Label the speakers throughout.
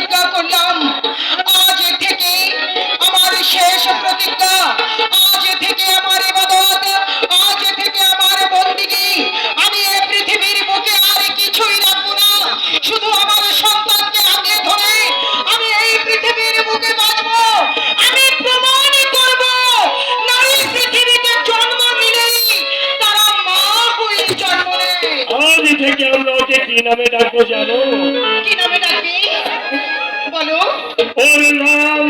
Speaker 1: প্রতিজ্ঞা করলাম, আজ থেকে আমার শেষ প্রতিজ্ঞা, আজ থেকে আমার ইবাদত, আজ থেকে আমার বন্দেগী। আমি এই পৃথিবীর বুকে আর কিছুই রাখবো না, শুধু আমার সন্তানকে আগে ধরে আমি এই পৃথিবীর বুকে বাঁচবো। আমি প্রমাণ করব, নারী পৃথিবীতে জন্ম নিলেই তারা মা হয়ে জন্ম নেয়।
Speaker 2: আজ থেকে আমরা ওকে কি নামে ডাকবো জানো?
Speaker 1: কি নামে ডাকবি বলো?
Speaker 2: ওর নাম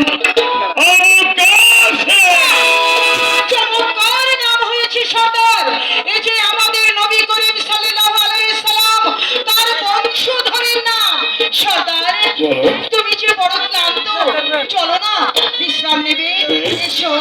Speaker 1: চমৎকার নাম হয়েছে সর্দার। এই যে আমাদের নবী করিম সাল্লাল্লাহু আলাইহি সাল্লাম তার বংশধরের নাম সর্দার। তুমি যে বড় ক্লান্ত, চলো না বিশ্রাম নেবে, এসো।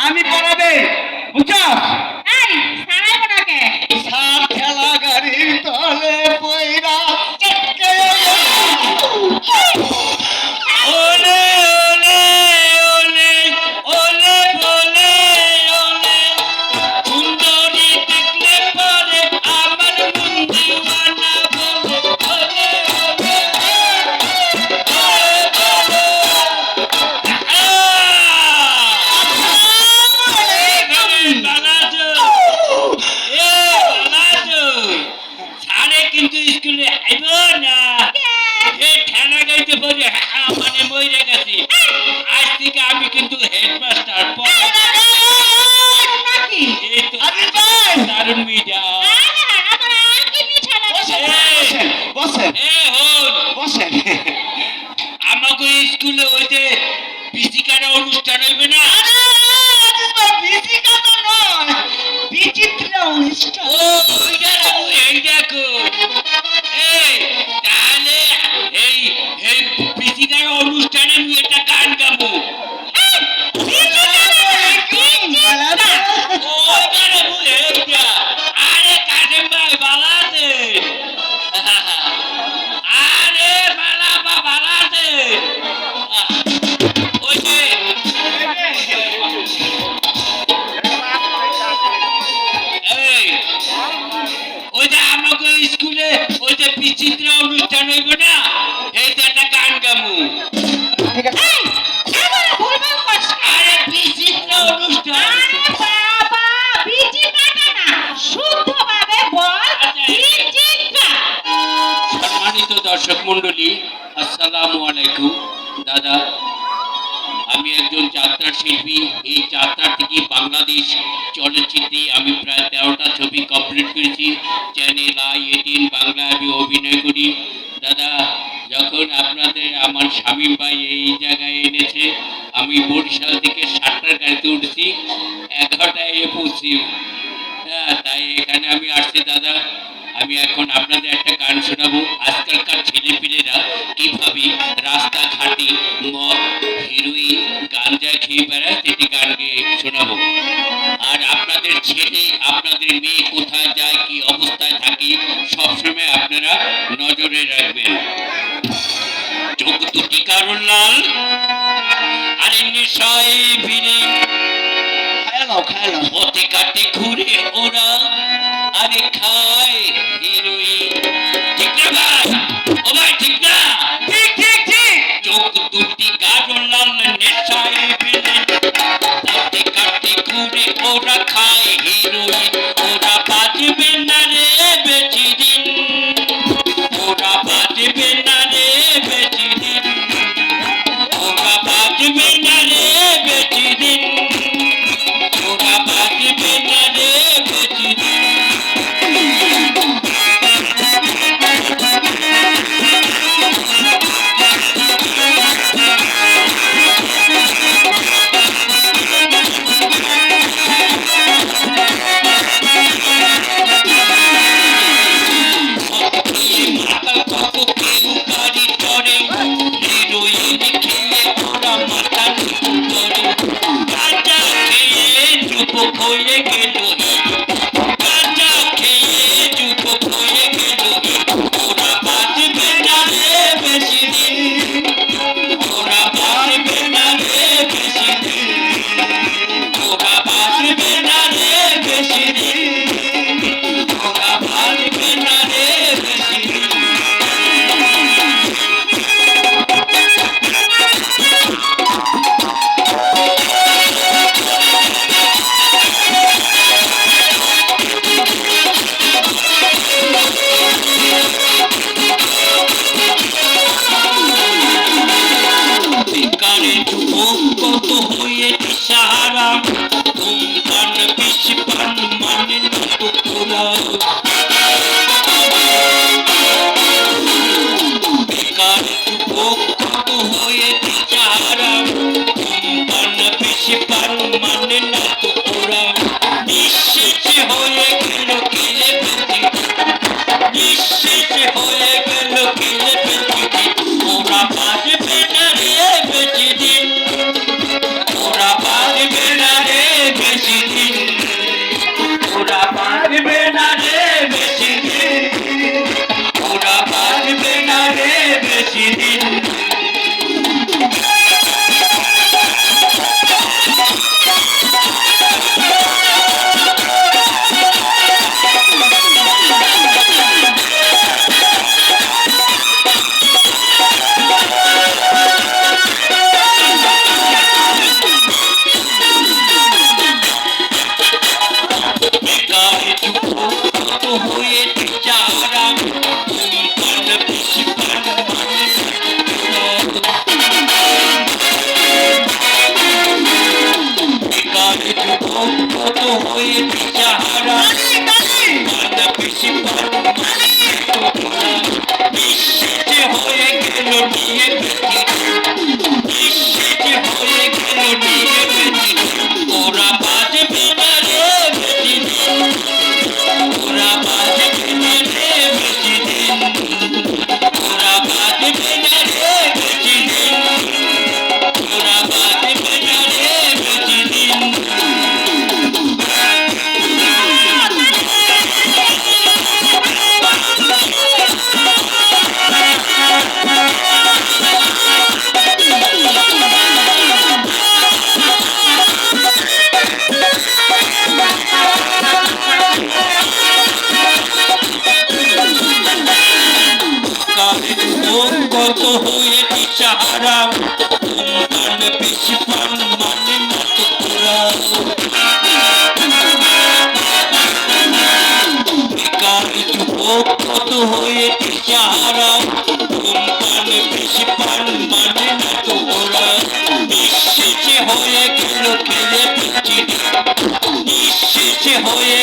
Speaker 3: আমি পড়াবে বুঝছো?
Speaker 1: এই সারাইব না কে?
Speaker 3: সার খেলা গাড়ির তলে পয়রা চটকে ওলে ওলে ওলে ওলে বলে ওলে সুন্দরী দেখলে পরে আমার মন দিওয়ানা বলে ওলে কিন্তু স্কুলে আইব না, ঠানা গাইতে পারে মানে মরে গেছে। আজ থেকে আমি কিন্তু হেডমাস্টার। এই তো দারুণ মিডিয়া। আমাকে স্কুলে ওই যে বিচিকারা অনুষ্ঠান হইবে না? বিচিত্রা অনুষ্ঠান এই দেখো। তাহলে এই এই বিচিকারা অনুষ্ঠানে আমি একটা গান গাবো। আরে কাজেম ভাই ভালো আছে? আরে বালাপা ভালো আছে? ওই যে ওই যে আমাকে স্কুলে ওই যে বিচিত্র অনুষ্ঠান হইব না, এই যে একটা গান গাবো। আরে বিচিত্র অনুষ্ঠান। সম্মানিত দর্শক মন্ডলী, আসসালামু আলাইকুম। দাদা, আমি একজন যাত্রা শিল্পী। এই যাত্রা থেকে বাংলাদেশ চলচ্চিত্রে আমি প্রায় 13টা ছবি কমপ্লিট করেছি। চ্যানেল i18 বাংলা আমি অভিনয় করি। দাদা, যখন আপনাদের আমার শামীম ভাই এই জায়গায় এনেছে, আমি বরিশাল থেকে 7টার গাড়িতে উঠেছি, 11টায় পৌঁছি। হ্যাঁ, তাই এখানে আমি আসছি। দাদা, আমি এখন আপনাদের একটা গান শোনাবো। আজকালকার ছেলেপিলেরা কিভাবে রাস্তাঘাটে মদ, হিরোইন, গাঞ্জা খেয়ে বেড়ায়, সেটি গান গেয়ে শোনাবো। আর আপনাদের ছেলে, আপনাদের মেয়ে কোথায় যায়, কি অবস্থায় থাকে, সবসময় আপনারা নজরে রাখবেন। চোখ দুটি কারণ লাল, আরে নেশায় ভিড়ে পথে কাটে ঘুরে ওরা, আরে খায় হিরোইন। ঠিক না ভাই? ও ভাই ঠিক না? ঠিক ঠিক ঠিক। চোখ দুটি গাঢ় লাল, নেশায় ভিড়ে পথে কাটে ঘুরে ওরা, খায় হিরোইন। ওরা বাজবে না রে বেশি দিন, ওরা বাজবে না রে বেশি দিন, ওরা বাজবে না রে বেশি দিন, ওরা বাজবে না রে বেশি দিন। যুবক হয়ে গেল গাঁজা খেয়ে যুবক হয়ে গেল ওরা বাঁচবে না রে বেশি দিন ওরা বাঁচবে না রে বেশি দিন ওরা বাঁচবে না রে বেশি দিন ওরা বাঁচবে না রে বেশি দিন বেকারে যুবক কত হয়েছে সারা ধূমপান বেশি পান মানে না তো ওরা বেকারে যুবক কত হয়েছে সারা ধূমপান বেশি পান মানে না তো ওরা নিঃশেষে হয়ে গেল গেলে বেশি নিঃশেষে হয়ে গেল গেলে বেশি ওরা বাঁচবে না রে বেশি দিন ওরা বাঁচবে না রে বেশি দিন ওরা বাঁচবে না রে বেশি দিন ওরা বাঁচবে না রে বেশি দিন বেকারে যুবক কত হয়েছে যারা ধূমপান বেশি পান মানে বেকারে যুবক কত হয়েছে যারা ধূমপান বেশি পান মানে নিঃশেষে হয়ে গেল নিয়ে বেশি নিঃশেষে হয়ে গেল নিয়ে বেশি ওরা বাজবে না রে বেশি দিন ওরা বাজবে না রে বেশি দিন ওরা বাজবে না রে বেশি দিন ওরা বাজবে না রে বেশি দিন বেকারে যুবক কত হয়েছে সারা ধূমপান বেশি পান মানে না তো ওরা বেকারে যুবক কত হয়েছে সারা ধূমপান বেশি পান মানে না তো ওরা নিঃশেষে হয়ে গেল গেলে বেশি নিঃশেষে হয়ে